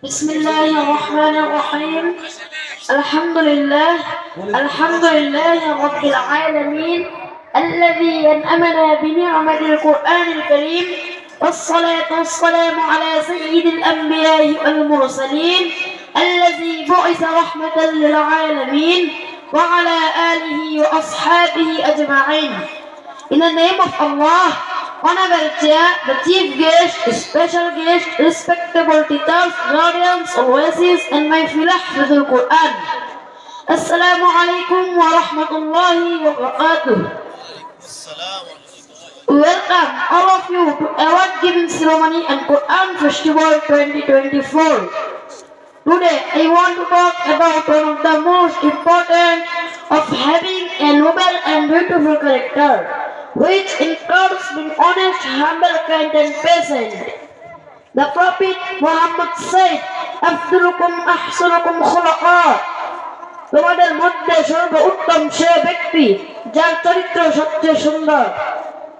بسم الله الرحمن الرحيم الحمد لله رب العالمين الذي أنعمنا بنعمة القرآن الكريم والصلاة والسلام على سيد الأنبياء والمرسلين الذي بعث رحمة للعالمين وعلى آله وأصحابه أجمعين. In the name of Allah, Honorable Chair, the Chief Guest, Special Guest, respectable teachers, guardians, oasis, and my filah with the Quran. Assalamu alaikum wa rahmatullahi wa barakatuh. Welcome all of you to award giving ceremony and Quran Festival 2024. Today I want to talk about one of the most important of having a noble and beautiful character, which includes being honest, humble, kind and patient. The Prophet Muhammad said, "Afdalukum ahsanukum khulaqa." তোমাদের মধ্যে সর্বোত্তম সে ব্যক্তি যার চরিত্র সবচেয়ে সুন্দর।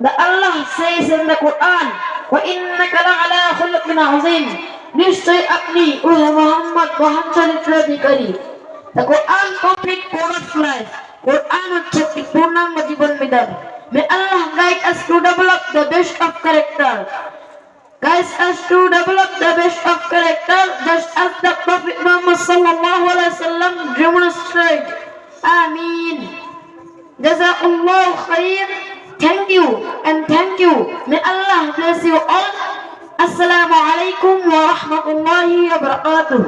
The Allah says in the Quran, وَإِنَّكَ لَعَلَى خُلُقٍ عَظِيمٍ. নিশ্চয় আপনি ও মুহাম্মদ মহান চরিত্রের অধিকারী। The Quran complete code of life. Quran হচ্ছে একটি পূর্ণাঙ্গ জীবন বিধান। May Allah guide us to develop the best of character. Guide us to develop the best of character, just as the Prophet Muhammad sallallahu alaihi wasallam demonstrated. Ameen. Jazakallahu khair. Thank you and thank you. May Allah bless you all. Assalamu alaikum wa rahmatullahi wa barakatuh.